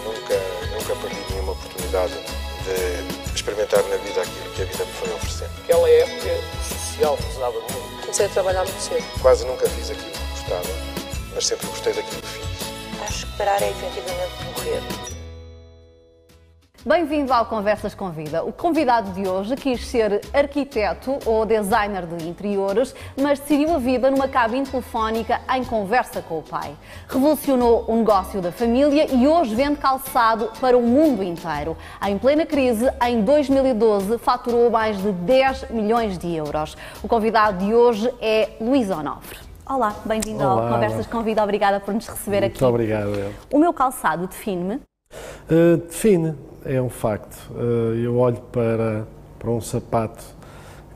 nunca perdi nenhuma oportunidade de experimentar na vida aquilo que a vida me foi oferecendo. Aquela época social que se dava muito. Comecei a trabalhar muito cedo. Quase nunca fiz aquilo que gostava, mas sempre gostei daquilo que fiz. Acho que parar é efetivamente morrer. Bem-vindo ao Conversas com Vida. O convidado de hoje quis ser arquiteto ou designer de interiores, mas decidiu a vida numa cabine telefónica em conversa com o pai. Revolucionou o negócio da família e hoje vende calçado para o mundo inteiro. Em plena crise, em 2012, faturou mais de 10 milhões de euros. O convidado de hoje é Luís Onofre. Olá, bem-vindo ao Conversas com Vida. Obrigada por nos receber aqui. Muito obrigado. O meu calçado define-me? Define, é um facto. Eu olho para um sapato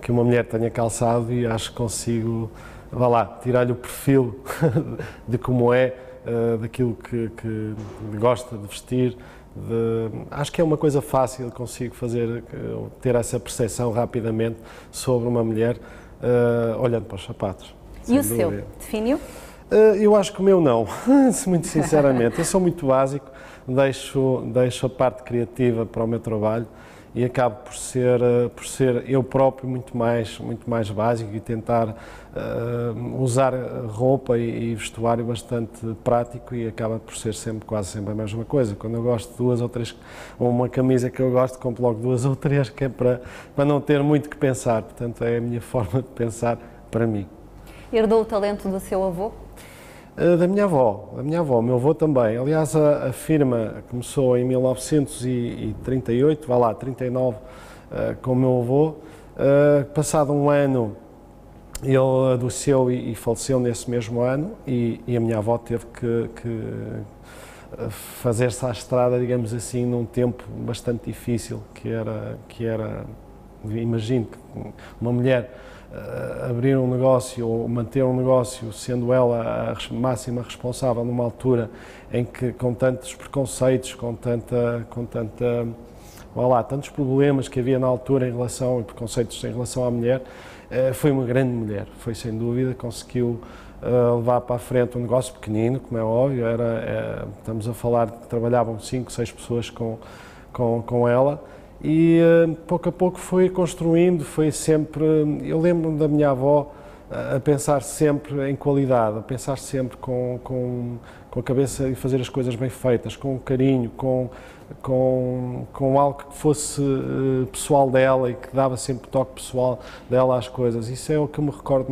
que uma mulher tenha calçado e acho que consigo, tirar-lhe o perfil de como é, daquilo que gosta de vestir. Acho que é uma coisa fácil, consigo ter essa percepção rapidamente sobre uma mulher, olhando para os sapatos. E o seu? Define-o? Eu acho que o meu não, muito sinceramente. Eu sou muito básico, deixo a parte criativa para o meu trabalho e acabo por ser eu próprio muito mais básico e tentar usar roupa e vestuário bastante prático e acaba por ser quase sempre a mesma coisa. Quando eu gosto de duas ou três, ou uma camisa que eu gosto, compro logo duas ou três, que é para não ter muito que pensar. Portanto, é a minha forma de pensar para mim. Herdou o talento do seu avô? Da minha avó, o meu avô também. Aliás, a firma começou em 1938, 39, com o meu avô. Passado um ano, ele adoeceu e faleceu nesse mesmo ano e a minha avó teve que fazer-se à estrada, digamos assim, num tempo bastante difícil, que era imagino que uma mulher abrir um negócio ou manter um negócio, sendo ela a máxima responsável numa altura em que, com tantos preconceitos, com tantos problemas que havia na altura e preconceitos em relação à mulher, foi uma grande mulher, foi sem dúvida, conseguiu levar para a frente um negócio pequenino, como é óbvio, estamos a falar que trabalhavam 5, 6 pessoas com ela. E pouco a pouco foi construindo, eu lembro-me da minha avó a pensar sempre em qualidade, a pensar sempre com a cabeça e fazer as coisas bem feitas, com carinho, com algo que fosse pessoal dela e que dava sempre toque pessoal dela às coisas. Isso é o que eu me recordo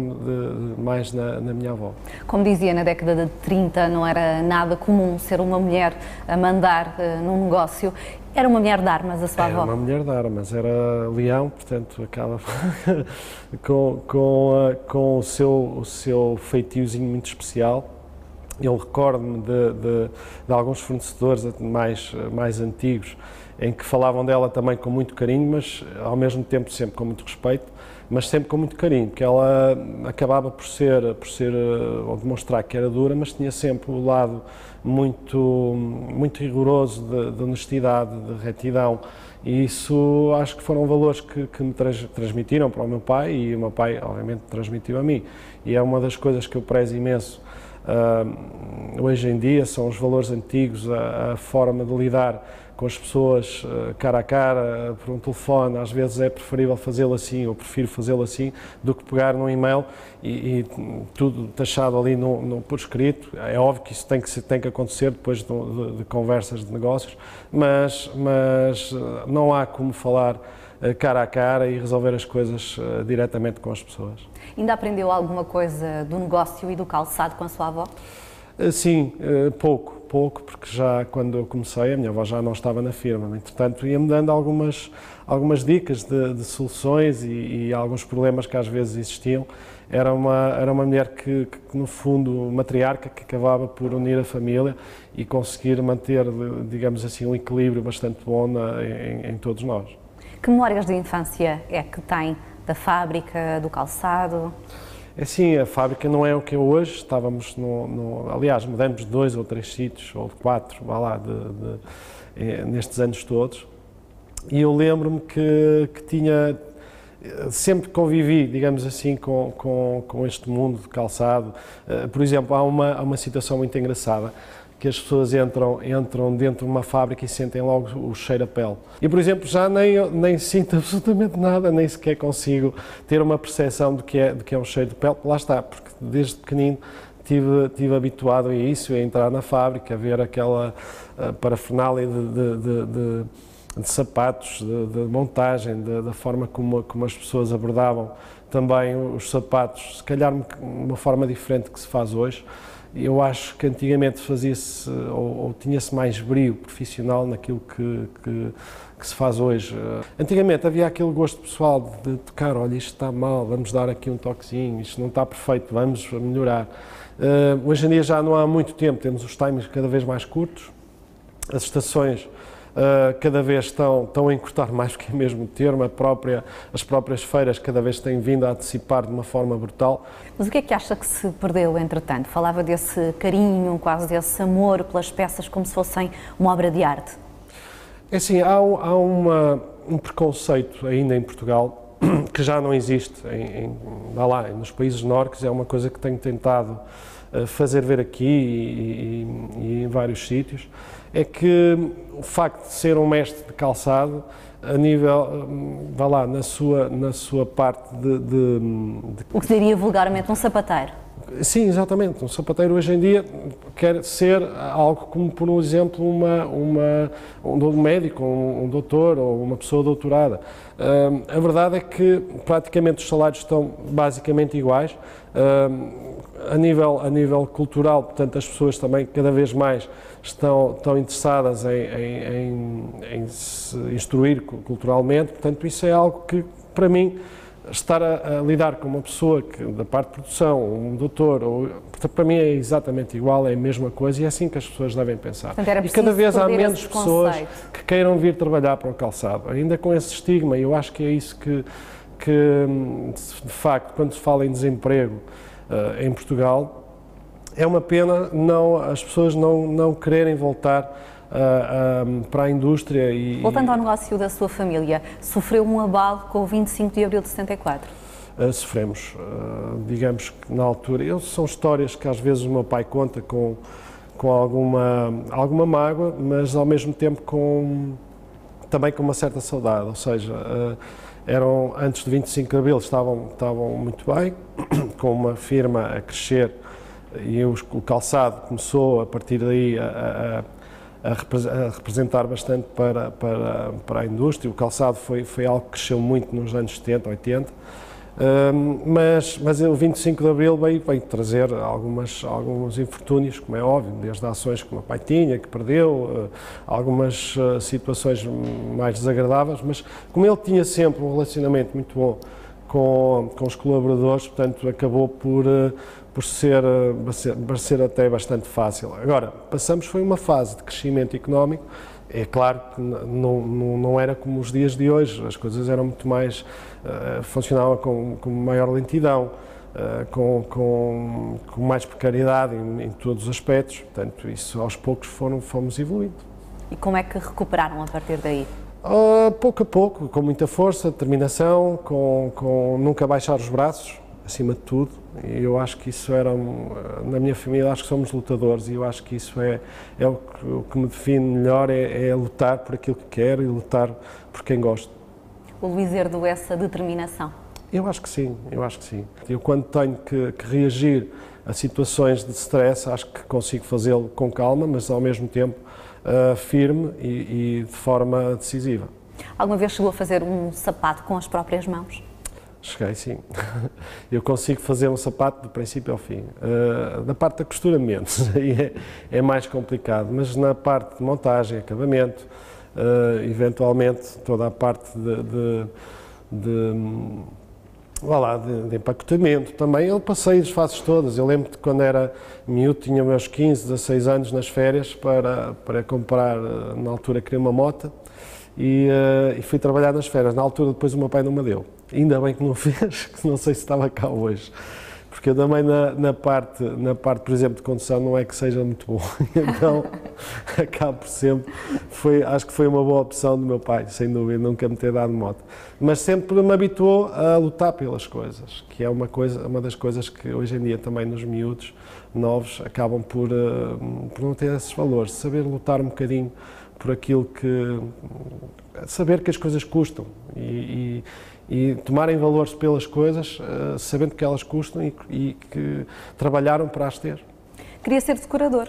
mais na minha avó. Como dizia, na década de 30 não era nada comum ser uma mulher a mandar num negócio. Era uma mulher de armas, a sua avó? Era uma mulher de armas, era leão, portanto acaba com o seu feitiozinho muito especial. Eu recordo-me de alguns fornecedores mais antigos em que falavam dela também com muito carinho, mas ao mesmo tempo sempre com muito respeito, mas sempre com muito carinho, porque ela acabava por ou demonstrar que era dura, mas tinha sempre o lado muito rigoroso de honestidade, de retidão, e isso acho que foram valores que me transmitiram para o meu pai e o meu pai obviamente transmitiu a mim, e é uma das coisas que eu prezo imenso hoje em dia, são os valores antigos, a forma de lidar com as pessoas cara a cara, por um telefone. Às vezes é preferível fazê-lo assim, ou prefiro fazê-lo assim, do que pegar num e-mail e tudo taxado ali por escrito. É óbvio que isso tem que acontecer depois de conversas de negócios, mas não há como falar cara a cara e resolver as coisas diretamente com as pessoas. Ainda aprendeu alguma coisa do negócio e do calçado com a sua avó? Sim, pouco, porque já quando eu comecei a minha avó já não estava na firma, entretanto ia-me dando algumas dicas de soluções e alguns problemas que às vezes existiam. Era uma mulher que no fundo, matriarca, que acabava por unir a família e conseguir manter, digamos assim, um equilíbrio bastante bom em todos nós. Que memórias de infância é que tem da fábrica, do calçado? É assim, a fábrica não é o que é hoje, estávamos aliás, mudamos de 2 ou 3 sítios, ou de 4, nestes anos todos, e eu lembro-me que sempre convivi, digamos assim, com este mundo de calçado. Por exemplo, há uma situação muito engraçada, que as pessoas entram dentro de uma fábrica e sentem logo o cheiro a pele. E, por exemplo, já nem sinto absolutamente nada, nem sequer consigo ter uma percepção do que é um cheiro de pele. Lá está, porque desde pequenino estive habituado a isso, a entrar na fábrica, a ver aquela parafernália de sapatos, de montagem, da forma como as pessoas abordavam também os sapatos, se calhar de uma forma diferente que se faz hoje. Eu acho que antigamente fazia-se ou tinha-se mais brio profissional naquilo que se faz hoje. Antigamente havia aquele gosto pessoal de tocar, olha, isto está mal, vamos dar aqui um toquezinho, isto não está perfeito, vamos melhorar. Hoje em dia já não há muito tempo, temos os timings cada vez mais curtos, as estações cada vez estão a encurtar mais, porque é mesmo o termo, as próprias feiras cada vez têm vindo a antecipar de uma forma brutal. Mas o que é que acha que se perdeu, entretanto? Falava desse carinho, quase desse amor pelas peças, como se fossem uma obra de arte. É assim, há um preconceito ainda em Portugal que já não existe nos países nórdicos, é uma coisa que tenho tentado fazer ver aqui e em vários sítios, é que o facto de ser um mestre de calçado, a nível, na sua parte O que seria vulgarmente um sapateiro. Sim, exatamente. Um sapateiro hoje em dia quer ser algo como, por exemplo, um médico, um doutor ou uma pessoa doutorada. A verdade é que praticamente os salários estão basicamente iguais. A nível cultural, portanto, as pessoas também cada vez mais estão interessadas em se instruir culturalmente, portanto, isso é algo que, para mim, estar a lidar com uma pessoa da parte de produção, um doutor, para mim é exatamente igual, é a mesma coisa e é assim que as pessoas devem pensar. Portanto, e cada vez há menos pessoas que queiram vir trabalhar para o calçado, ainda com esse estigma, e eu acho que é isso que de facto, quando se fala em desemprego em Portugal, é uma pena as pessoas não quererem voltar para a indústria. Voltando ao negócio da sua família, sofreu um abalo com o 25 de abril de 74? Sofremos, digamos que na altura, são histórias que às vezes o meu pai conta com alguma mágoa, mas ao mesmo tempo também com uma certa saudade, ou seja, antes do 25 de abril estavam muito bem, com uma firma a crescer e o calçado começou a partir daí a representar bastante para a indústria. O calçado foi algo que cresceu muito nos anos 70, 80, mas o 25 de Abril veio trazer alguns infortúnios, como é óbvio, desde ações que o meu pai tinha, que perdeu, algumas situações mais desagradáveis, mas como ele tinha sempre um relacionamento muito bom com os colaboradores, portanto acabou por ser até bastante fácil. Agora, foi uma fase de crescimento económico, é claro que não era como os dias de hoje, as coisas eram muito mais, funcionavam com maior lentidão, com mais precariedade em todos os aspectos, portanto isso aos poucos fomos evoluindo. E como é que recuperaram a partir daí? Pouco a pouco, com muita força, determinação, com nunca baixar os braços, acima de tudo. E eu acho que isso na minha família, acho que somos lutadores e eu acho que isso é o que me define melhor, é lutar por aquilo que quero e lutar por quem gosto. O Luís herdou essa determinação? Eu acho que sim, Eu quando tenho que reagir a situações de stress, acho que consigo fazê-lo com calma, mas ao mesmo tempo firme e de forma decisiva. Alguma vez chegou a fazer um sapato com as próprias mãos? Cheguei, sim. Eu consigo fazer um sapato do princípio ao fim. Da parte da costura menos, aí é mais complicado, mas na parte de montagem, acabamento, eventualmente toda a parte de empacotamento também, eu passei as fases todas. Eu lembro de quando era miúdo, tinha meus 15, 16 anos nas férias para comprar, na altura queria uma moto e fui trabalhar nas férias. Na altura depois o meu pai não me deu. Ainda bem que não fez, que não sei se estava cá hoje. porque eu também na parte, por exemplo, de condução não é que seja muito bom, então acabo por sempre, acho que foi uma boa opção do meu pai, sem dúvida, nunca me ter dado moto, mas sempre me habituou a lutar pelas coisas, que é uma das coisas que hoje em dia também nos miúdos novos acabam por não ter esses valores, saber lutar um bocadinho por aquilo saber que as coisas custam e tomarem valores pelas coisas, sabendo que elas custam e que trabalharam para as ter. Queria ser decorador?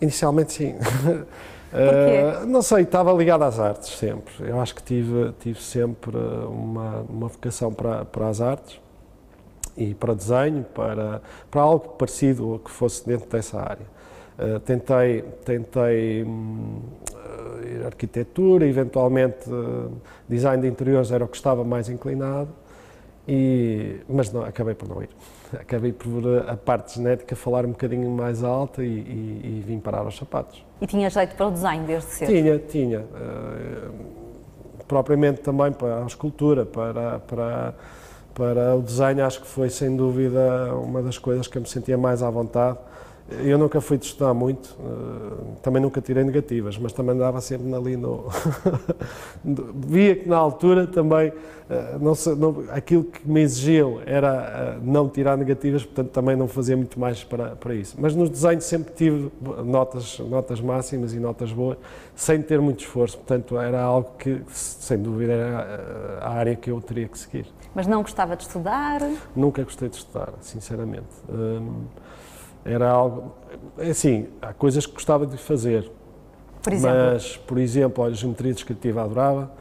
Inicialmente sim. Porquê? Não sei, estava ligado às artes sempre. Eu acho que tive sempre uma vocação para as artes e para desenho, para algo parecido ou que fosse dentro dessa área. Tentei arquitetura, eventualmente design de interiores era o que estava mais inclinado, mas não, acabei por não ir. Acabei por a parte genética falar um bocadinho mais alta e vim parar aos sapatos. E tinha jeito para o design desde cedo? Tinha. Propriamente também para a escultura, para o desenho, acho que foi sem dúvida uma das coisas que eu me sentia mais à vontade. Eu nunca fui de estudar muito, também nunca tirei negativas, mas também andava sempre ali no... Via que na altura também, aquilo que me exigiam era não tirar negativas, portanto também não fazia muito mais para isso. Mas nos desenhos sempre tive notas máximas e notas boas, sem ter muito esforço, portanto era algo que, sem dúvida, era a área que eu teria que seguir. Mas não gostava de estudar? Nunca gostei de estudar, sinceramente. Era algo, assim, há coisas que gostava de fazer. Por exemplo? Mas, por exemplo, a geometria descritiva adorava,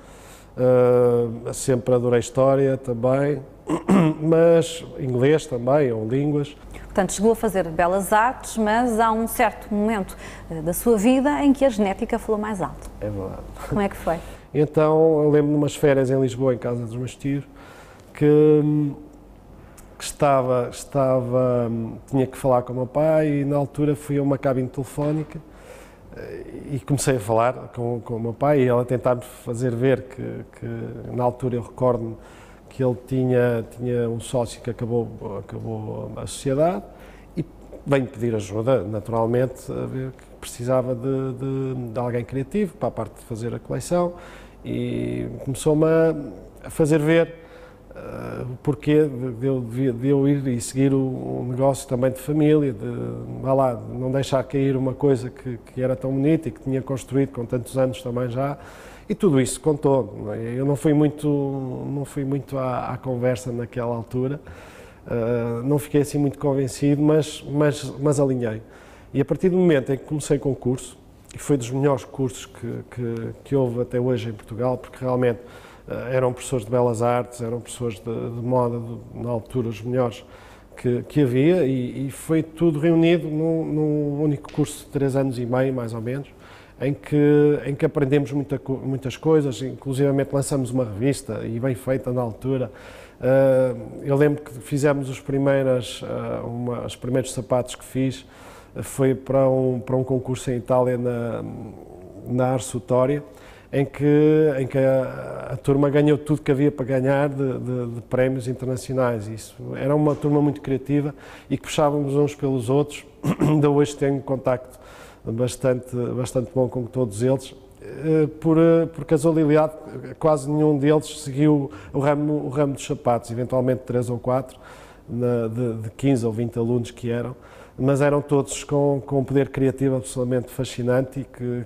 sempre adorei história também, mas inglês também, ou línguas. Portanto, chegou a fazer belas artes, mas há um certo momento da sua vida em que a genética falou mais alto. É verdade. Como é que foi? Então, eu lembro de umas férias em Lisboa, em casa dos meus tios, que tinha que falar com o meu pai e na altura fui a uma cabine telefónica e comecei a falar com o meu pai e ele a tentar-me fazer ver que na altura eu recordo-me que ele tinha um sócio que acabou a sociedade e veio pedir ajuda, naturalmente, a ver que precisava de alguém criativo para a parte de fazer a coleção e começou-me a fazer ver o de eu ir e seguir o negócio também de família, de não deixar cair uma coisa que era tão bonita e que tinha construído com tantos anos também já, e tudo isso contou. Eu não fui muito à conversa naquela altura, não fiquei assim muito convencido, mas alinhei. E a partir do momento em que comecei com o curso, e foi dos melhores cursos que houve até hoje em Portugal, porque realmente eram professores de belas artes, eram professores de moda, na altura os melhores que havia, e foi tudo reunido num único curso de 3 anos e meio, mais ou menos, em que aprendemos muitas coisas, inclusivamente lançamos uma revista, e bem feita na altura. Eu lembro que fizemos os primeiros sapatos que fiz, foi para um concurso em Itália, na Arsutória, em que a turma ganhou tudo que havia para ganhar de prémios internacionais. Isso era uma turma muito criativa e que puxávamos uns pelos outros. Ainda hoje tenho contacto bastante bom com todos eles. Por casualidade, quase nenhum deles seguiu o ramo dos sapatos, eventualmente 3 ou 4, de 15 ou 20 alunos que eram. Mas eram todos com um poder criativo absolutamente fascinante e que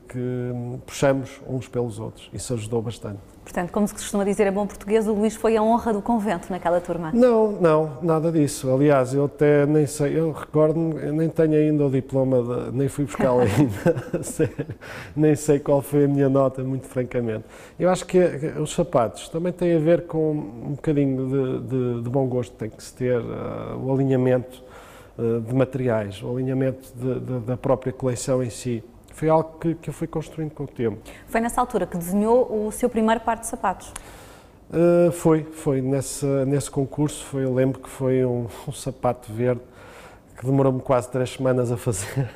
puxamos uns pelos outros. Isso ajudou bastante. Portanto, como se costuma dizer em bom português, o Luís foi a honra do convento naquela turma? Não, nada disso. Aliás, eu até nem sei, eu recordo-me, eu nem tenho ainda o diploma, nem fui buscá-lo ainda, sério. Nem sei qual foi a minha nota, muito francamente. Eu acho que os sapatos também têm a ver com um bocadinho de bom gosto, tem que se ter o alinhamento de materiais, o alinhamento da própria coleção em si. Foi algo que eu fui construindo com o tempo. Foi nessa altura que desenhou o seu primeiro par de sapatos? Foi nesse concurso, eu lembro que foi um sapato verde que demorou-me quase 3 semanas a fazer.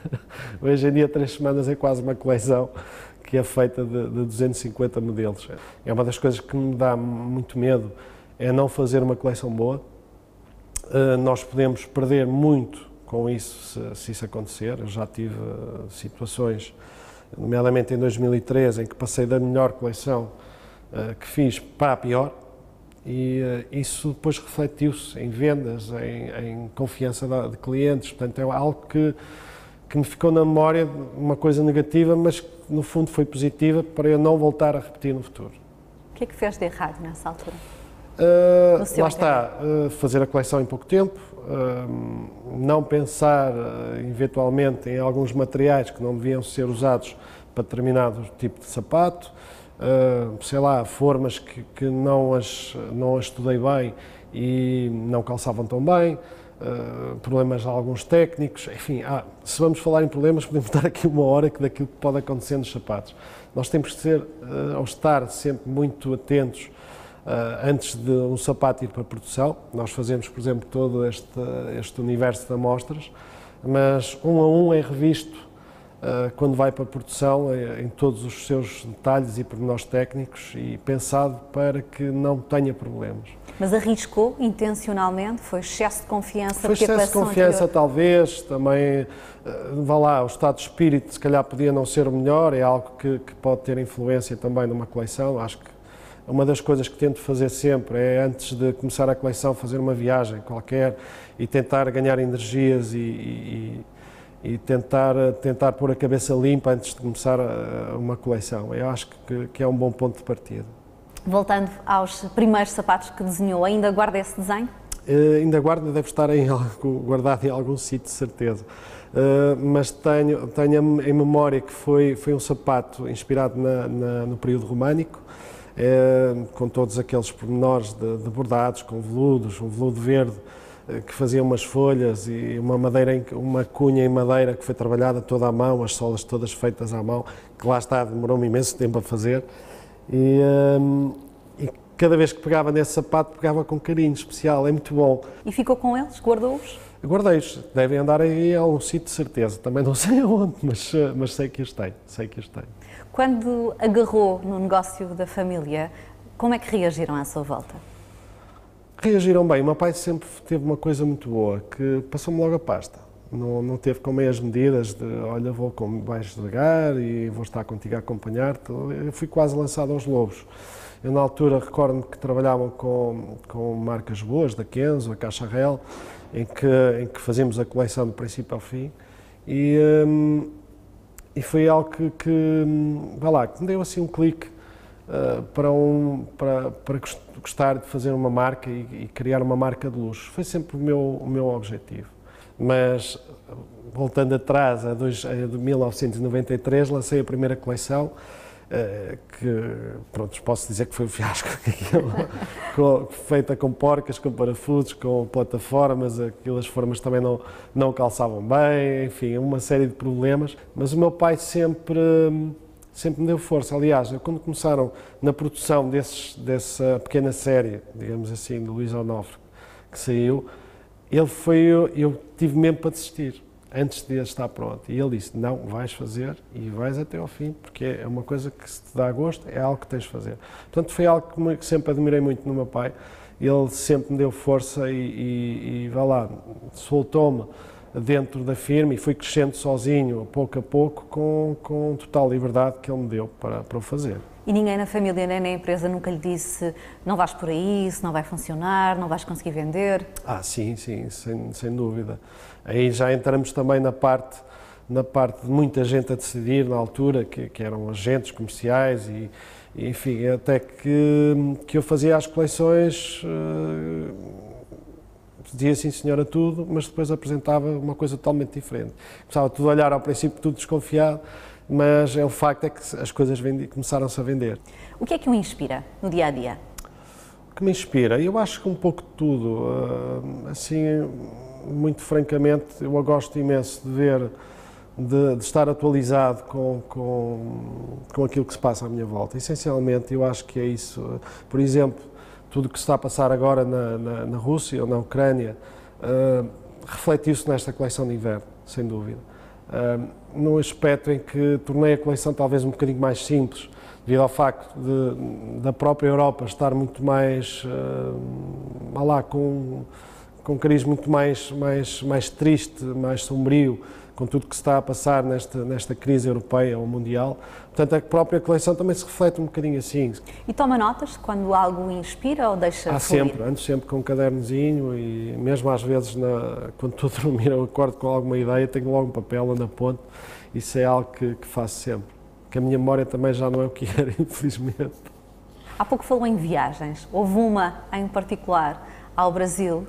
Hoje em dia 3 semanas é quase uma coleção que é feita de 250 modelos. É uma das coisas que me dá muito medo, é não fazer uma coleção boa. nós podemos perder muito com isso, se isso acontecer. Eu já tive situações, nomeadamente em 2013, em que passei da melhor coleção que fiz para a pior, e isso depois refletiu-se em vendas, em confiança de clientes. Portanto, é algo que me ficou na memória, uma coisa negativa, mas que no fundo foi positiva para eu não voltar a repetir no futuro. O que é que fez de errado nessa altura? Lá está, fazer a coleção em pouco tempo, não pensar eventualmente em alguns materiais que não deviam ser usados para determinado tipo de sapato, sei lá, formas que não as estudei bem e não calçavam tão bem, problemas de alguns técnicos, enfim, se vamos falar em problemas podemos estar aqui uma hora daquilo que pode acontecer nos sapatos. Nós temos que ser, ou estar sempre muito atentos antes de um sapato ir para a produção. Nós fazemos, por exemplo, todo este universo de amostras, mas um a um é revisto quando vai para a produção em todos os seus detalhes e pormenores técnicos e pensado para que não tenha problemas. Mas arriscou intencionalmente? Foi excesso de confiança? Foi excesso de confiança, talvez, também, vá lá, o estado de espírito se calhar podia não ser o melhor, é algo que pode ter influência também numa coleção. Acho que uma das coisas que tento fazer sempre é, antes de começar a coleção, fazer uma viagem qualquer e tentar ganhar energias e tentar pôr a cabeça limpa antes de começar uma coleção. Eu acho que é um bom ponto de partida. Voltando aos primeiros sapatos que desenhou, ainda guarda esse desenho? Ainda guardo, deve estar guardado em algum sítio, de certeza. Mas tenho em memória que foi um sapato inspirado no período românico, com todos aqueles pormenores de bordados, com veludos, um veludo verde que fazia umas folhas e uma cunha em madeira que foi trabalhada toda à mão, as solas todas feitas à mão, que lá está, demorou-me imenso tempo a fazer. E cada vez que pegava nesse sapato, pegava com carinho especial, é muito bom. E ficou com eles? Guardou-os? Guardei-os, devem andar aí a um sítio de certeza, também não sei aonde, mas sei que os tenho, Quando agarrou no negócio da família, como é que reagiram à sua volta? Reagiram bem. O meu pai sempre teve uma coisa muito boa, que passou-me logo a pasta. Não teve com meias medidas de, olha, vou mais devagar e vou estar contigo a acompanhar-te. Eu fui quase lançado aos lobos. Eu, na altura, recordo-me que trabalhavam com marcas boas, da Kenzo, a Caixa Real, em que fazíamos a coleção do princípio ao fim. E foi algo que me deu assim um clique para gostar de fazer uma marca e criar uma marca de luxo. Foi sempre o meu objetivo. Mas, voltando atrás, de 1993, lancei a primeira coleção, que, pronto, posso dizer que foi um fiasco, feita com porcas, com parafusos, com plataformas, aquelas formas também não calçavam bem, enfim, uma série de problemas, mas o meu pai sempre me deu força. Aliás, quando começaram na produção dessa pequena série, digamos assim, de Luís Onofre, que saiu, eu tive mesmo para desistir, antes de estar pronto. E ele disse, não, vais fazer e vais até ao fim, porque é uma coisa que se te dá gosto, é algo que tens de fazer. Portanto, foi algo que sempre admirei muito no meu pai. Ele sempre me deu força e soltou-me dentro da firma e fui crescendo sozinho, pouco a pouco, com total liberdade que ele me deu para o fazer. E ninguém na família nem na empresa nunca lhe disse, não vais por aí, isso não vai funcionar, não vais conseguir vender? Sim, sem dúvida. Aí já entramos também na parte de muita gente a decidir na altura, que eram agentes comerciais e enfim, até que eu fazia as coleções, dizia sim senhor a tudo, mas depois apresentava uma coisa totalmente diferente. Começava tudo a olhar ao princípio tudo desconfiado, mas o facto é que as coisas começaram-se a vender. O que é que o inspira no dia-a-dia? O que me inspira? Eu acho que um pouco de tudo. Assim, muito francamente, eu gosto imenso de ver, de estar atualizado com aquilo que se passa à minha volta. Essencialmente, eu acho que é isso. Por exemplo, tudo o que se está a passar agora na Rússia ou na Ucrânia refletiu-se nesta coleção de inverno, sem dúvida. No aspecto em que tornei a coleção talvez um bocadinho mais simples, devido ao facto da própria Europa estar muito mais com com um cariz muito mais triste, mais sombrio, com tudo que se está a passar nesta crise europeia ou mundial. Portanto, a própria coleção também se reflete um bocadinho assim. E toma notas quando algo inspira ou deixa fluir? Sempre, ando sempre com um cadernozinho e mesmo às vezes, quando estou a dormir, eu acordo com alguma ideia, tenho logo um papel, ando aponto. Isso é algo que faço sempre. Que a minha memória também já não é o que era, infelizmente. Há pouco falou em viagens. Houve uma em particular ao Brasil,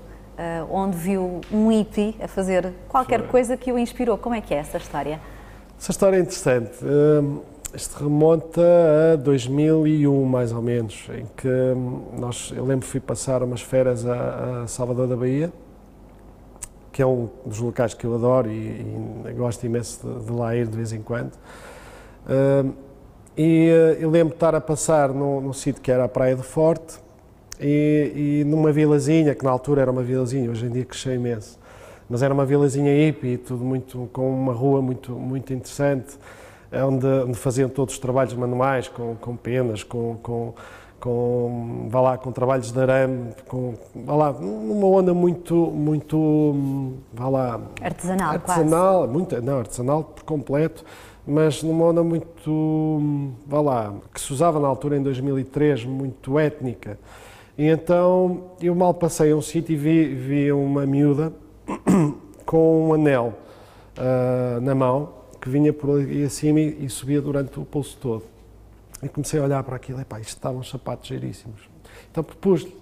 onde viu um hippie a fazer qualquer coisa que o inspirou. Como é que é essa história? Essa história é interessante. Isto remonta a 2001, mais ou menos, em que eu lembro que fui passar umas férias a Salvador da Bahia, que é um dos locais que eu adoro e gosto imenso de lá ir de vez em quando. Eu lembro de estar a passar num sítio que era a Praia do Forte e numa vilazinha, que na altura era uma vilazinha, hoje em dia cresceu imenso, mas era uma vilazinha hippie, tudo muito, com uma rua muito interessante, onde faziam todos os trabalhos manuais, com penas, com trabalhos de arame, numa onda muito artesanal, artesanal por completo, mas numa onda muito, que se usava na altura em 2003, muito étnica. E então eu mal passei a um sítio e vi uma miúda com um anel na mão, que vinha por ali acima e subia durante o pulso todo. E comecei a olhar para aquilo e isto estavam uns sapatos giríssimos. Então propus-lhe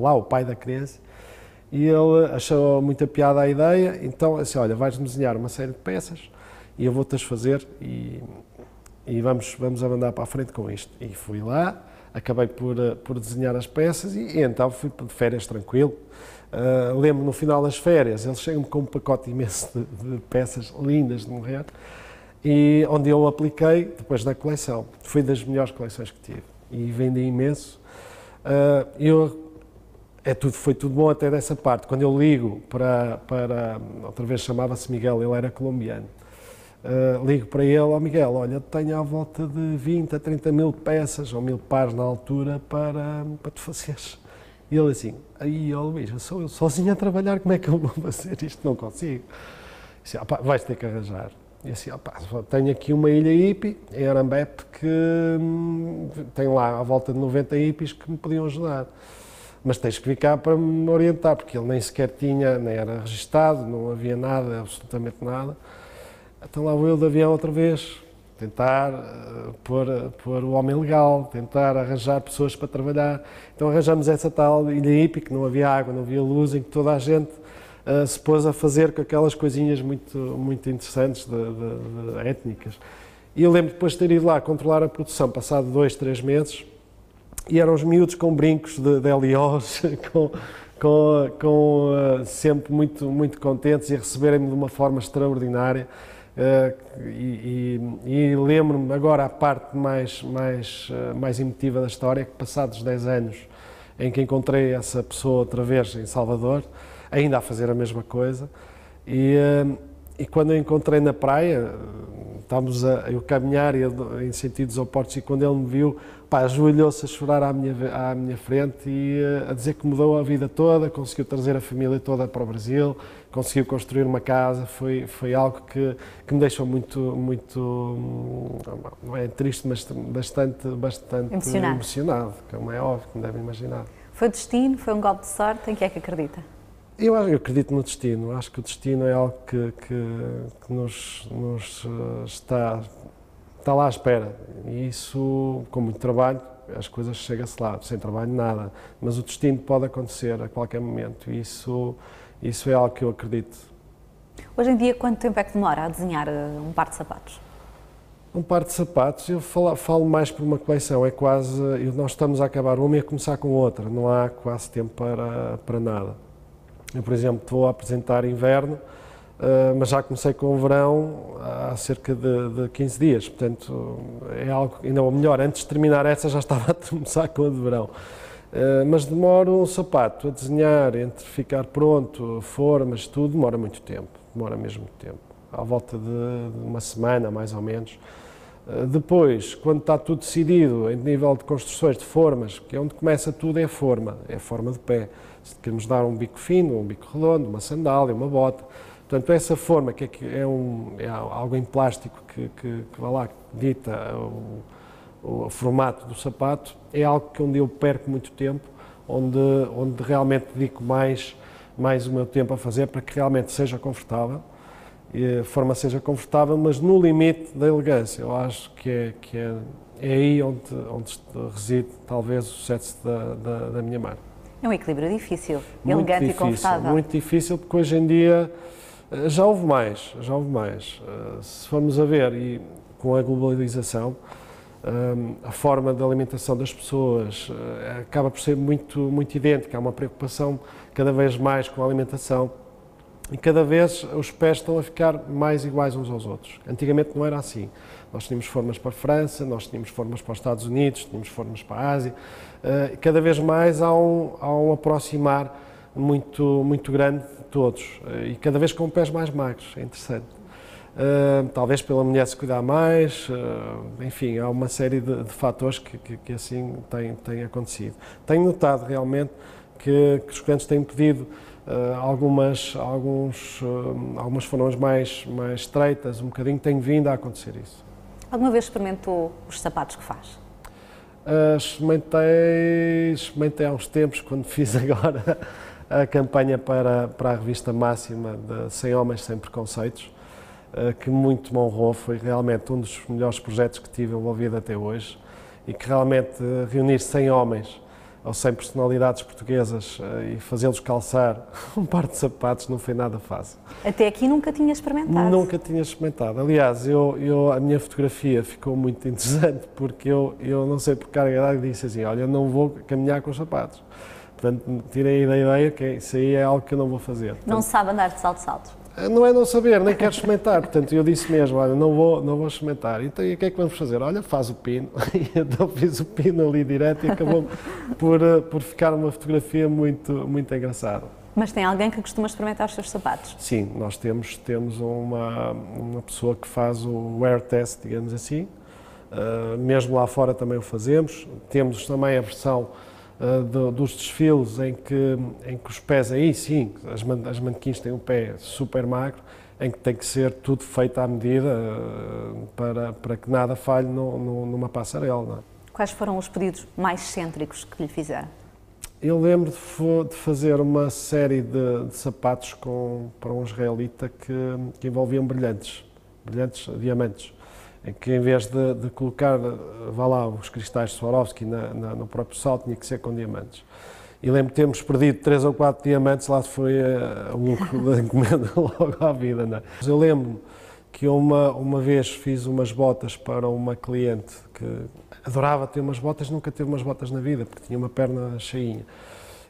ao pai da criança e ele achou muita piada a ideia, então assim, olha, vais-me desenhar uma série de peças e eu vou-te as fazer e vamos andar para a frente com isto. E fui lá, acabei por desenhar as peças e então fui de férias tranquilo. Lembro no final das férias, ele chega-me com um pacote imenso de peças lindas de morrer, e onde eu apliquei depois da coleção. Foi das melhores coleções que tive e vendi imenso. Foi tudo bom até dessa parte. Quando eu ligo para outra vez chamava-se Miguel, ele era colombiano. Ligo para ele, Miguel, olha, tenho à volta de 20 a 30 mil peças, ou 1000 pares na altura, para tu fazeres. E ele assim, Luís, sou eu sozinho a trabalhar, como é que eu vou fazer isto? Não consigo. Disse, vais ter que arranjar. E assim, tenho aqui uma ilha hippie, em Arambep, que tem lá à volta de 90 hippies que me podiam ajudar. Mas tens que ficar para me orientar, porque ele nem sequer tinha, nem era registado, não havia nada, absolutamente nada. Então lá vou eu de avião outra vez, tentar pôr o homem legal, tentar arranjar pessoas para trabalhar. Então arranjamos essa tal ilha hippie, que não havia água, não havia luz, em que toda a gente se pôs a fazer com aquelas coisinhas muito interessantes, de étnicas. E eu lembro depois de ter ido lá controlar a produção, passado 2, 3 meses, e eram os miúdos com brincos de LOs, sempre muito contentes e a receberem-me de uma forma extraordinária. E lembro-me agora a parte mais emotiva da história, que passados 10 anos em que encontrei essa pessoa outra vez em Salvador, ainda a fazer a mesma coisa, e quando eu encontrei na praia, estávamos eu caminhar em sentidos opostos, e quando ele me viu, ajoelhou-se a chorar à minha frente e a dizer que mudou a vida toda, conseguiu trazer a família toda para o Brasil, conseguiu construir uma casa. Foi algo que me deixou muito, não é triste, mas bastante emocionado, como é óbvio, como devem imaginar. Foi destino, foi um golpe de sorte, em que é que acredita? Eu acredito no destino, acho que o destino é algo que nos está lá à espera, e isso, com muito trabalho, as coisas chegam-se lá, sem trabalho nada, mas o destino pode acontecer a qualquer momento, e isso é algo que eu acredito. Hoje em dia, quanto tempo é que demora a desenhar um par de sapatos? Um par de sapatos, eu falo mais por uma coleção, é quase, nós estamos a acabar uma e a começar com outra, não há quase tempo para nada. Eu, por exemplo, vou apresentar inverno, mas já comecei com o verão há cerca de 15 dias, portanto é algo, ainda ou melhor, antes de terminar essa já estava a começar com a de verão. Mas demora um sapato a desenhar, entre ficar pronto, formas, tudo, demora muito tempo, demora mesmo muito tempo, à volta de uma semana mais ou menos. Depois, quando está tudo decidido, em nível de construções de formas, que é onde começa tudo, é a forma de pé. Se queremos dar um bico fino, um bico redondo, uma sandália, uma bota. Portanto, essa forma, que é algo em plástico que vai lá, que dita o formato do sapato, é algo que onde eu perco muito tempo, onde realmente dedico mais o meu tempo a fazer para que realmente seja confortável, a forma seja confortável, mas no limite da elegância. Eu acho que é aí onde reside talvez o sucesso da minha marca. É um equilíbrio difícil, elegante e confortável. Muito difícil, porque hoje em dia já houve mais. Se formos a ver, e com a globalização, a forma de alimentação das pessoas acaba por ser muito idêntica. Há uma preocupação cada vez mais com a alimentação e cada vez os pés estão a ficar mais iguais uns aos outros. Antigamente não era assim. Nós tínhamos formas para a França, nós tínhamos formas para os Estados Unidos, tínhamos formas para a Ásia. E cada vez mais há um aproximar muito grande de todos e cada vez com pés mais magros. É interessante. Talvez pela mulher se cuidar mais, enfim, há uma série de fatores que assim têm acontecido. Tenho notado realmente que os clientes têm pedido algumas formas mais estreitas, um bocadinho, tem vindo a acontecer isso. Alguma vez experimentou os sapatos que faz? Experimentei há uns tempos, quando fiz agora a campanha para a revista Máxima de 100 Homens Sem Preconceitos, que muito me honrou, foi realmente um dos melhores projetos que tive envolvido até hoje e que realmente reunir 100 homens ou 100 personalidades portuguesas e fazê-los calçar um par de sapatos não foi nada fácil. Até aqui nunca tinha experimentado? Nunca tinha experimentado. Aliás, a minha fotografia ficou muito interessante porque eu não sei por carga d'água disse assim, olha, eu não vou caminhar com os sapatos. Portanto, tirei da ideia que isso aí é algo que eu não vou fazer. Portanto, não sabe andar de salto? Não é não saber, nem quero experimentar. Portanto, eu disse mesmo, olha, não vou experimentar. Então, e o que é que vamos fazer? Olha, faz o pino. E então fiz o pino ali direto e acabou por ficar uma fotografia muito engraçada. Mas tem alguém que costuma experimentar os seus sapatos? Sim, nós temos uma pessoa que faz o wear test, digamos assim. Mesmo lá fora também o fazemos. Temos também a versão dos desfiles em que os pés, aí sim, as manequins têm um pé super magro, em que tem que ser tudo feito à medida para que nada falhe numa passarela. Não é? Quais foram os pedidos mais excêntricos que lhe fizeram? Eu lembro de fazer uma série de sapatos para um israelita que envolviam brilhantes, diamantes, em que em vez de colocar, os cristais Swarovski no próprio salto, tinha que ser com diamantes. E lembro de termos perdido 3 ou 4 diamantes, lá foi o lucro da encomenda logo à vida. Não é? Mas eu lembro que uma vez fiz umas botas para uma cliente que adorava ter umas botas, nunca teve umas botas na vida, porque tinha uma perna cheinha.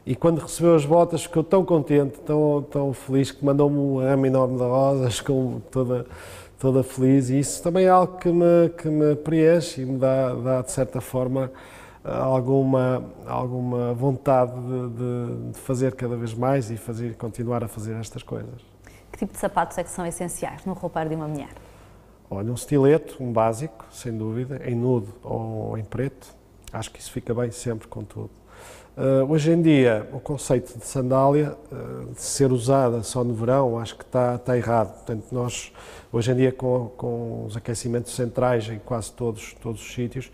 E quando recebeu as botas ficou tão contente, tão feliz, que mandou-me um ramo enorme de rosas, com toda feliz, e isso também é algo que me preenche e me dá de certa forma alguma vontade de fazer cada vez mais e continuar a fazer estas coisas. Que tipo de sapatos é que são essenciais no roupeiro de uma mulher? Olha, um estileto, um básico, sem dúvida, em nude ou em preto, acho que isso fica bem sempre com tudo. Hoje em dia, o conceito de sandália, de ser usada só no verão, acho que está errado. Portanto, nós, hoje em dia, com os aquecimentos centrais em quase todos os sítios,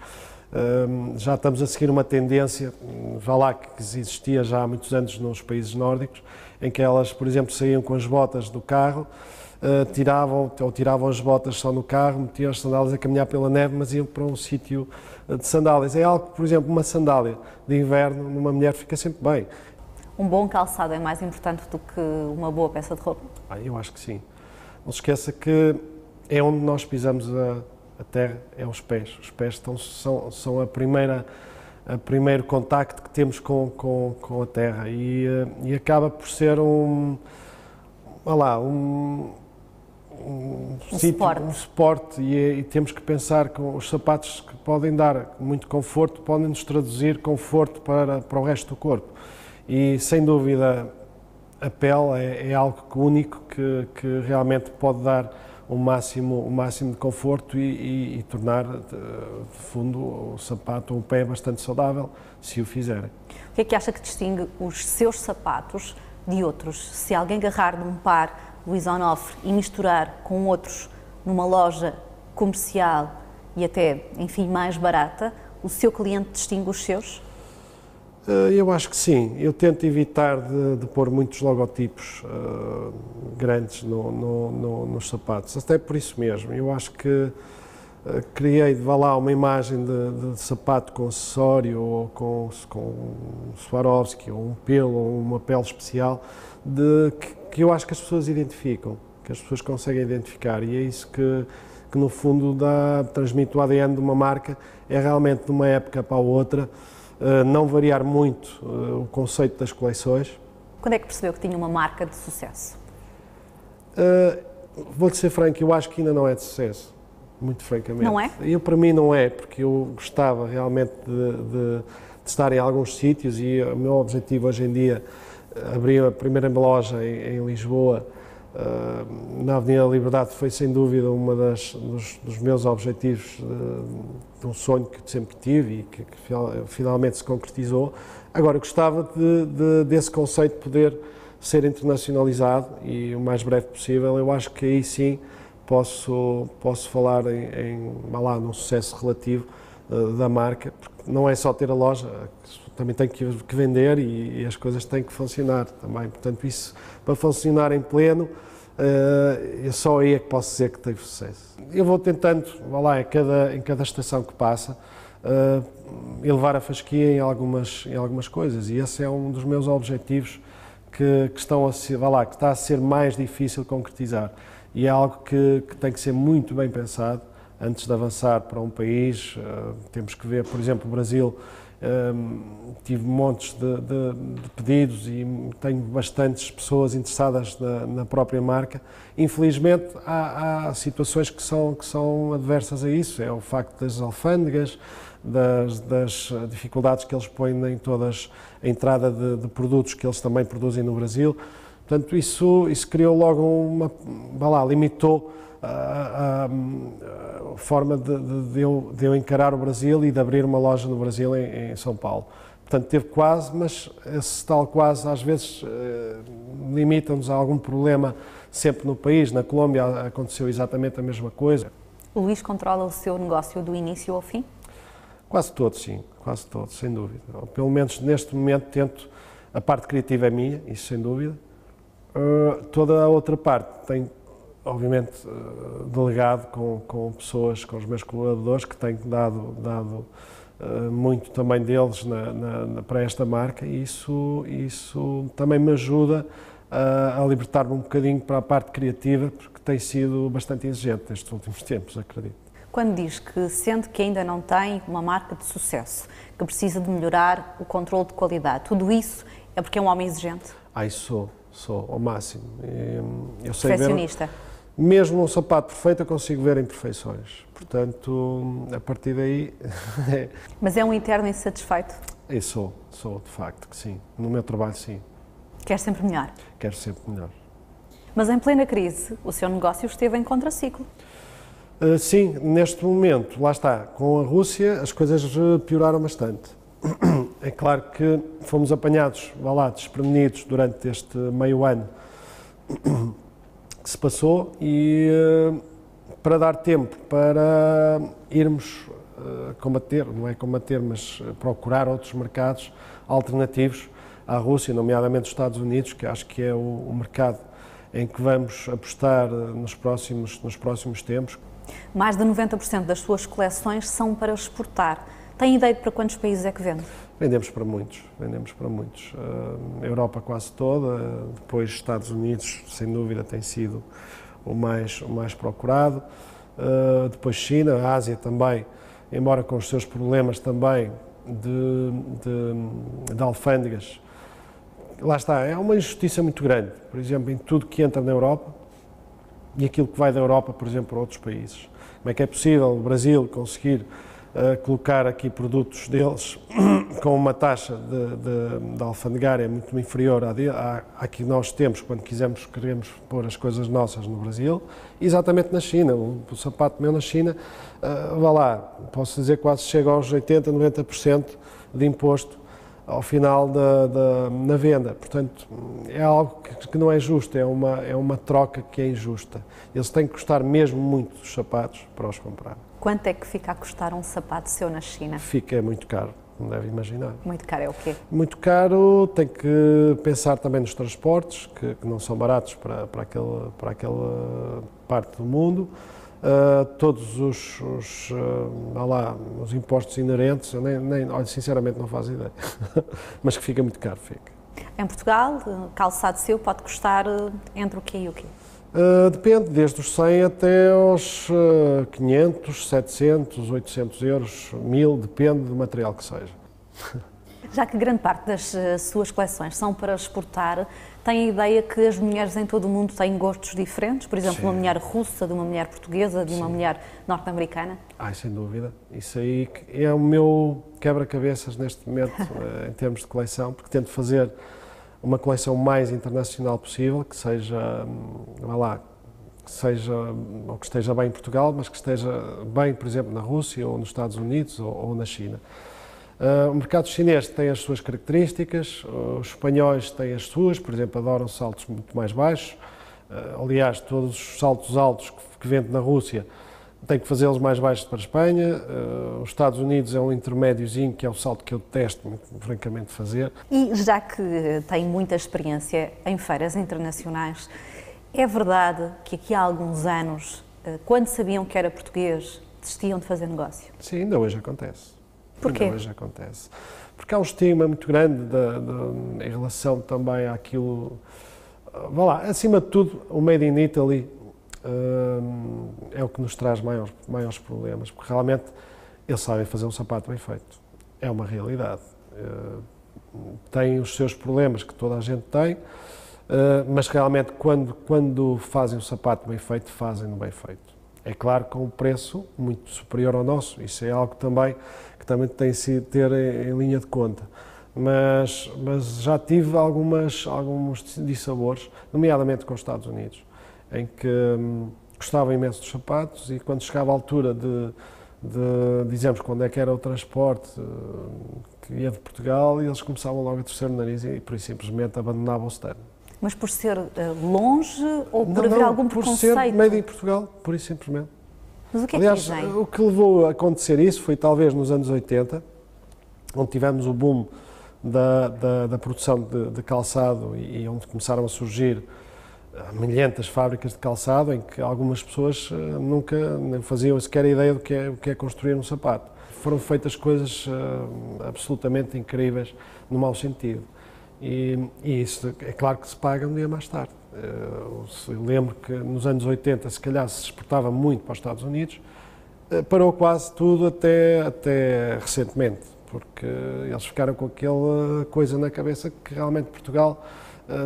já estamos a seguir uma tendência, vá lá, que existia já há muitos anos nos países nórdicos, em que elas, por exemplo, saíam com as botas do carro, tiravam as botas só no carro, metiam as sandálias a caminhar pela neve, mas iam para um sítio de sandálias. É algo que, por exemplo, uma sandália de inverno numa mulher fica sempre bem. Um bom calçado é mais importante do que uma boa peça de roupa? Eu acho que sim. Não se esqueça que é onde nós pisamos a terra, é os pés. Os pés são o primeiro contacto que temos com a terra e acaba por ser um suporte e temos que pensar que os sapatos que podem dar muito conforto podem nos traduzir conforto para o resto do corpo e sem dúvida a pele é algo único que realmente pode dar o máximo de conforto e tornar, de fundo, o sapato ou o pé bastante saudável, se o fizerem. O que é que acha que distingue os seus sapatos de outros? Se alguém agarrar num par Louis Onofre e misturar com outros numa loja comercial e até, enfim, mais barata, o seu cliente distingue os seus? Eu acho que sim. Eu tento evitar de pôr muitos logotipos grandes nos sapatos, até por isso mesmo. Eu acho que criei, vá lá, uma imagem de sapato com acessório, ou com Swarovski, ou um pelo, ou uma pele especial, que eu acho que as pessoas identificam, que as pessoas conseguem identificar, e é isso que no fundo transmite o ADN de uma marca, é realmente de uma época para a outra, não variar muito o conceito das coleções. Quando é que percebeu que tinha uma marca de sucesso? Vou-lhe ser franco, eu acho que ainda não é de sucesso, muito francamente. Não é? Para mim não é, porque eu gostava realmente de estar em alguns sítios, e o meu objetivo hoje em dia, abrir a primeira loja em Lisboa, na Avenida da Liberdade, foi sem dúvida dos meus objetivos, de um sonho que sempre tive e que finalmente se concretizou. Agora, gostava desse conceito poder ser internacionalizado, e o mais breve possível. Eu acho que aí sim posso falar num sucesso relativo da marca, porque não é só ter a loja, também tem que vender, e as coisas têm que funcionar também. Portanto, isso, para funcionar em pleno, só aí é que posso dizer que teve sucesso. Eu vou tentando, em cada estação que passa, elevar a fasquia em algumas coisas, e esse é um dos meus objetivos que está a ser mais difícil concretizar, e é algo que tem que ser muito bem pensado antes de avançar para um país. Temos que ver, por exemplo, o Brasil. Tive montes de pedidos e tenho bastantes pessoas interessadas na própria marca. Infelizmente, há situações que são adversas a isso. É o facto das alfândegas, das dificuldades que eles põem em todas a entrada de produtos que eles também produzem no Brasil. Portanto, isso criou logo limitou a forma de eu encarar o Brasil e de abrir uma loja no Brasil em São Paulo. Portanto, teve quase, mas esse tal quase às vezes limita-nos a algum problema sempre no país. Na Colômbia aconteceu exatamente a mesma coisa. O Luís controla o seu negócio do início ao fim? Quase todo, sim, quase todo, sem dúvida. Ou, pelo menos neste momento tento, a parte criativa é minha, isso sem dúvida. Toda a outra parte tem, obviamente, delegado com pessoas, com os meus colaboradores, que têm dado muito também deles para esta marca, e isso também me ajuda a libertar-me um bocadinho para a parte criativa, porque tem sido bastante exigente nestes últimos tempos, acredito. Quando diz que sente que ainda não tem uma marca de sucesso, que precisa de melhorar o controle de qualidade, tudo isso é porque é um homem exigente? Sou ao máximo. Eu sei perfeccionista? Mesmo um sapato perfeito eu consigo ver imperfeições, portanto, a partir daí... Mas é um interno insatisfeito? Eu sou de facto que sim. No meu trabalho, sim. Quer sempre melhor? Quero sempre melhor. Mas em plena crise, o seu negócio esteve em contraciclo? Sim, neste momento, lá está, com a Rússia as coisas pioraram bastante. É claro que fomos apanhados, desprevenidos durante este meio ano que se passou, e para dar tempo para irmos combater, não é combater, mas procurar outros mercados alternativos à Rússia, nomeadamente os Estados Unidos, que acho que é o mercado em que vamos apostar nos próximos tempos. Mais de 90% das suas coleções são para exportar. Tem ideia de para quantos países é que vende? Vendemos para muitos. A Europa quase toda, depois Estados Unidos, sem dúvida, tem sido o mais procurado, depois China, a Ásia também, embora com os seus problemas também de alfândegas. Lá está, é uma injustiça muito grande, por exemplo, em tudo que entra na Europa e aquilo que vai da Europa, por exemplo, para outros países. Como é que é possível o Brasil conseguir colocar aqui produtos deles com uma taxa de alfandegária muito inferior à que nós temos quando queremos pôr as coisas nossas no Brasil, exatamente na China. O sapato meu na China, vá lá, posso dizer quase chega aos 80%, 90% de imposto ao final na venda. Portanto, é algo que não é justo, é uma troca que é injusta. Eles têm que custar mesmo muito os sapatos para os comprar. Quanto é que fica a custar um sapato seu na China? Fica muito caro, como deve imaginar. Muito caro é o quê? Muito caro, tem que pensar também nos transportes, que não são baratos para aquela parte do mundo. Todos os impostos inerentes, eu olha, sinceramente não faço ideia, mas que fica muito caro, fica. Em Portugal, calçado seu pode custar entre o quê e o quê? Depende, desde os 100 até aos 500, 700, 800 euros, 1000, depende do material que seja. Já que grande parte das suas coleções são para exportar, tem a ideia que as mulheres em todo o mundo têm gostos diferentes? Por exemplo, Sim. uma mulher russa, de uma mulher portuguesa, de uma mulher norte-americana? Sem dúvida. Isso aí é o meu quebra-cabeças neste momento, em termos de coleção, porque tento fazer uma coleção mais internacional possível, que seja, ou que esteja bem em Portugal, mas que esteja bem, por exemplo, na Rússia, ou nos Estados Unidos, ou na China. O mercado chinês tem as suas características, os espanhóis têm as suas, por exemplo, adoram saltos muito mais baixos. Aliás, todos os saltos altos que vende na Rússia tem que fazê-los mais baixos para a Espanha. Os Estados Unidos é um intermédiozinho, que é o salto que eu detesto, francamente, fazer. E já que tem muita experiência em feiras internacionais, é verdade que aqui há alguns anos, quando sabiam que era português, desistiam de fazer negócio? Sim, ainda hoje acontece. Porquê? Ainda hoje acontece. Porque há um estigma muito grande em relação também àquilo... acima de tudo, o Made in Italy é o que nos traz maiores problemas, porque realmente eles sabem fazer um sapato bem feito. É uma realidade. Tem os seus problemas que toda a gente tem, mas realmente quando fazem um sapato bem feito, fazem-no bem feito. É claro, com um preço muito superior ao nosso. Isso é algo que também tem sido ter em linha de conta. Mas já tive alguns dissabores, nomeadamente com os Estados Unidos, em que gostava imenso dos sapatos e quando chegava a altura de dizermos quando é que era o transporte que ia de Portugal, e eles começavam logo a torcer o nariz e por isso simplesmente abandonavam o stand. Mas por ser longe ou por haver algum preconceito? Por ser Made in Portugal, por isso simplesmente. Mas o que é Aliás, que dizem? o que levou a acontecer isso foi talvez nos anos 80, onde tivemos o boom da produção de calçado e onde começaram a surgir milhentas fábricas de calçado, em que algumas pessoas nunca nem faziam sequer ideia do que é construir um sapato. Foram feitas coisas absolutamente incríveis, no mau sentido. E isso é claro que se paga um dia mais tarde. Eu lembro que nos anos 80, se calhar, se exportava muito para os Estados Unidos, parou quase tudo até recentemente, porque eles ficaram com aquela coisa na cabeça que realmente Portugal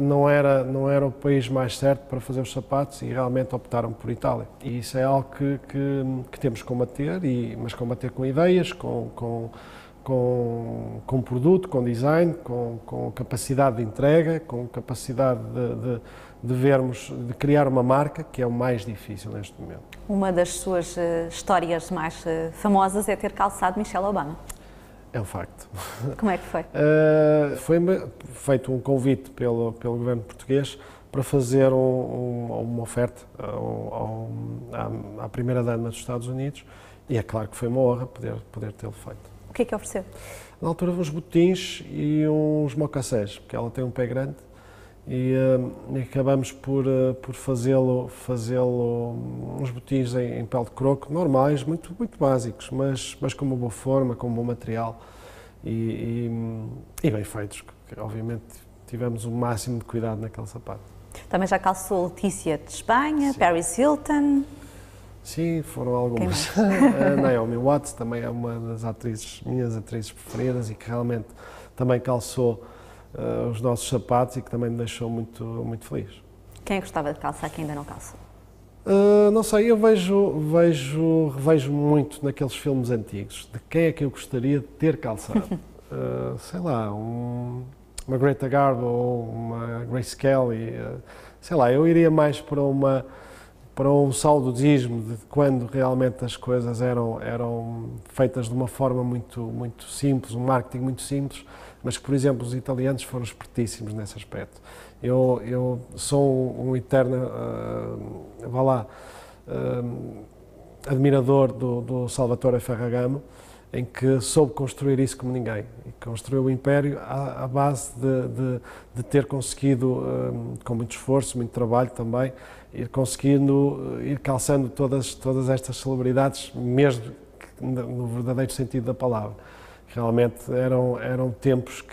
não era o país mais certo para fazer os sapatos e realmente optaram por Itália. E isso é algo que temos que combater, mas combater com ideias, com produto, com design, com capacidade de entrega, com capacidade de criar uma marca, que é o mais difícil neste momento. Uma das suas histórias mais famosas é ter calçado Michelle Obama. É um facto. Como é que foi? Foi-me feito um convite pelo governo português para fazer uma oferta à primeira-dama dos Estados Unidos, e é claro que foi uma honra poder tê-lo feito. O que é que ofereceu? Na altura, uns botins e uns mocassés, porque ela tem um pé grande, e acabamos por fazê-lo uns botins em pele de croco, normais, muito básicos, mas com uma boa forma, com um bom material e bem feitos. Obviamente tivemos o máximo de cuidado naquele sapato. Também já calçou Letícia de Espanha, Sim. Paris Hilton. Sim, foram algumas. A Naomi Watts também é uma das minhas atrizes preferidas e que realmente também calçou os nossos sapatos e que também me deixou muito feliz. Quem é que gostava de calçar que ainda não calçou? Não sei, eu revejo muito naqueles filmes antigos de quem é que eu gostaria de ter calçado. sei lá, uma Greta Garbo ou uma Grace Kelly, sei lá, eu iria mais para um saudosismo de quando realmente as coisas eram feitas de uma forma muito simples, um marketing muito simples, mas que, por exemplo, os italianos foram espertíssimos nesse aspecto. Eu sou um eterno, admirador do Salvatore Ferragamo, em que soube construir isso como ninguém, e construiu o império à base de ter conseguido, com muito esforço, muito trabalho também, ir conseguindo, ir calçando todas estas celebridades, mesmo no verdadeiro sentido da palavra. Realmente eram tempos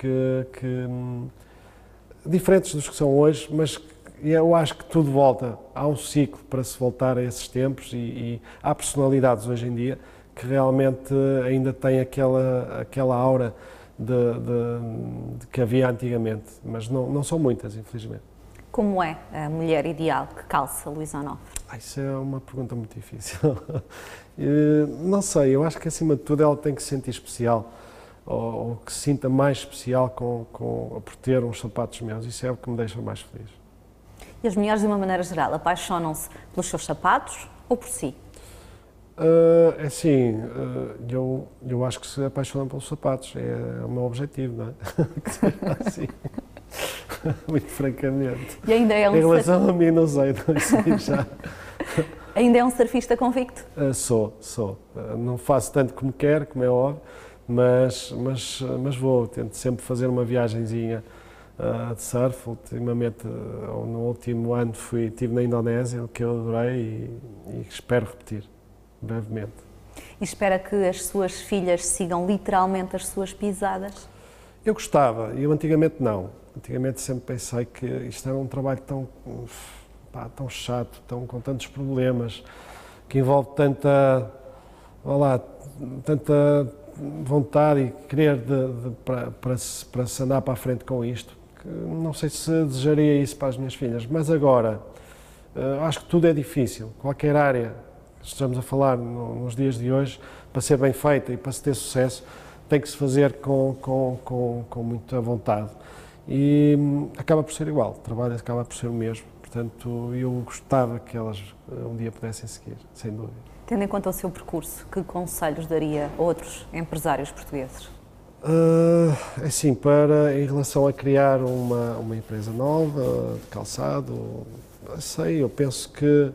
diferentes dos que são hoje, mas eu acho que tudo volta, há um ciclo para se voltar a esses tempos e há personalidades hoje em dia que realmente ainda têm aquela aura de que havia antigamente, mas não são muitas, infelizmente. Como é a mulher ideal que calça Luís Onofre? Isso é uma pergunta muito difícil. Não sei, eu acho que acima de tudo ela tem que se sentir especial, ou que se sinta mais especial por ter uns sapatos meus, isso é o que me deixa mais feliz. E as mulheres, de uma maneira geral, apaixonam-se pelos seus sapatos ou por si? É assim, eu acho que se apaixonam pelos sapatos, é o meu objetivo, não é? Que seja assim, muito francamente. E ainda é um em relação a mim, não sei já. Ainda é um surfista convicto? Sou. Não faço tanto como quero, como é óbvio, mas vou, tento sempre fazer uma viagenzinha de surf. Ultimamente, no último ano, estive na Indonésia, o que eu adorei e espero repetir. Brevemente. E espera que as suas filhas sigam literalmente as suas pisadas? Eu gostava, eu antigamente não. Antigamente sempre pensei que isto era um trabalho tão chato, com tantos problemas, que envolve tanta vontade e querer para se andar para a frente com isto, que não sei se desejaria isso para as minhas filhas. Mas agora, acho que tudo é difícil, qualquer área. Estamos a falar nos dias de hoje, para ser bem feita e para se ter sucesso, tem que se fazer com muita vontade. E acaba por ser igual, o trabalho acaba por ser o mesmo. Portanto, eu gostava que elas um dia pudessem seguir, sem dúvida. Tendo em conta o seu percurso, que conselhos daria a outros empresários portugueses? Assim, em relação a criar uma empresa nova, de calçado, eu penso que,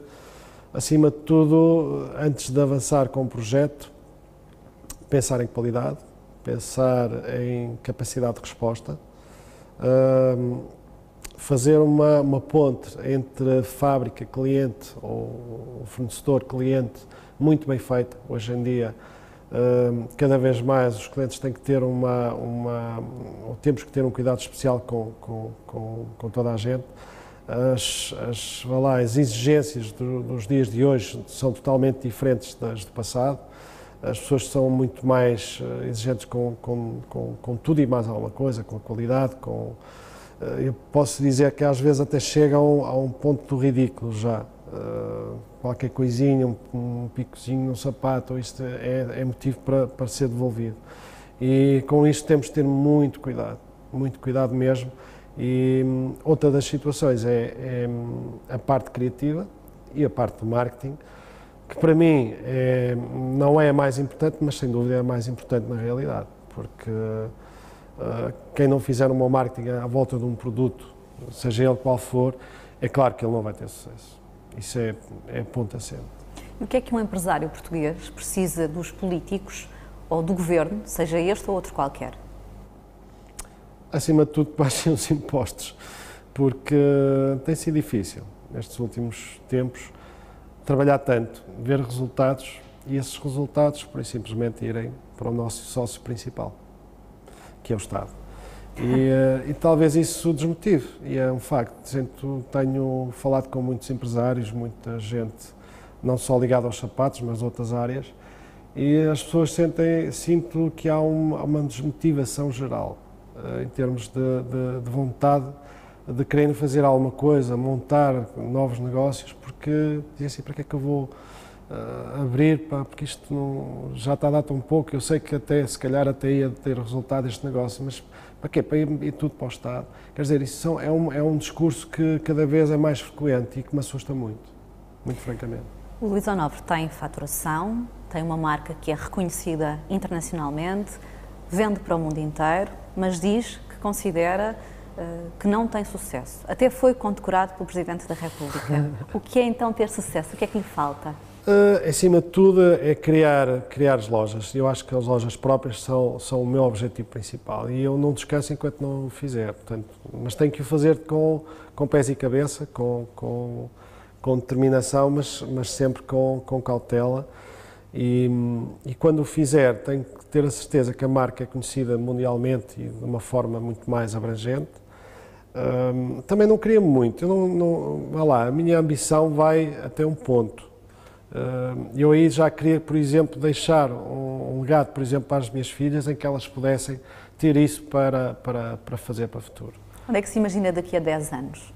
acima de tudo, antes de avançar com o projeto, pensar em qualidade, pensar em capacidade de resposta, fazer uma ponte entre fábrica-cliente ou fornecedor-cliente muito bem feita. Hoje em dia, cada vez mais os clientes têm que ter temos que ter um cuidado especial com toda a gente. As exigências dos dias de hoje são totalmente diferentes das do passado. As pessoas são muito mais exigentes com tudo e mais alguma coisa, com a qualidade, eu posso dizer que às vezes até chegam a um ponto do ridículo já. Qualquer coisinha, um picozinho no sapato, isto é motivo para ser devolvido. E com isto temos de ter muito cuidado mesmo. E outra das situações é a parte criativa e a parte do marketing, que para mim não é a mais importante, mas sem dúvida é a mais importante na realidade, porque quem não fizer um bom marketing à volta de um produto, seja ele qual for, é claro que ele não vai ter sucesso. Isso é ponto assente. E o que é que um empresário português precisa dos políticos ou do governo, seja este ou outro qualquer? Acima de tudo, que baixem os impostos, porque tem sido difícil, nestes últimos tempos, trabalhar tanto, ver resultados e esses resultados, por simplesmente, irem para o nosso sócio principal, que é o Estado. E talvez isso desmotive, e é um facto. Tenho falado com muitos empresários, muita gente, não só ligada aos sapatos, mas outras áreas, e as pessoas sinto que há uma desmotivação geral, em termos de vontade de quererem fazer alguma coisa, montar novos negócios, porque dizem assim, para que é que eu vou abrir, porque isto não, já está a dar tão pouco. Eu sei que até, se calhar até ia ter resultado este negócio, mas para quê? Para ir tudo para o Estado. Quer dizer, isso é um discurso que cada vez é mais frequente e que me assusta muito francamente. O Luís Onofre tem faturação, tem uma marca que é reconhecida internacionalmente, vende para o mundo inteiro, mas diz que considera que não tem sucesso. Até foi condecorado pelo Presidente da República. O que é então ter sucesso? O que é que lhe falta? Acima de tudo é criar as lojas. Eu acho que as lojas próprias são o meu objetivo principal e eu não descanso enquanto não o fizer. Portanto, mas tenho que o fazer com pés e cabeça, com determinação, mas sempre com cautela. E quando o fizer, tenho que ter a certeza que a marca é conhecida mundialmente e de uma forma muito mais abrangente. Também não queria muito. Vá lá, a minha ambição vai até um ponto. Eu aí já queria, por exemplo, deixar um legado, por exemplo, para as minhas filhas, em que elas pudessem ter isso para fazer para o futuro. Onde é que se imagina daqui a 10 anos?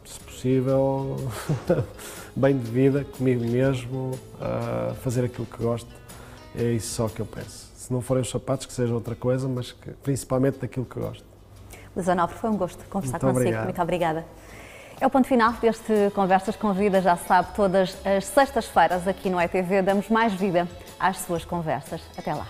Se possível, bem de vida, comigo mesmo, fazer aquilo que gosto. É isso só que eu peço. Se não forem os sapatos, que seja outra coisa, mas principalmente daquilo que gosto. Luís Onofre, foi um gosto conversar Muito consigo. obrigado. Muito obrigada. É o ponto final deste Conversas com Vida. Já sabe, todas as sextas-feiras aqui no ETV damos mais vida às suas conversas. Até lá.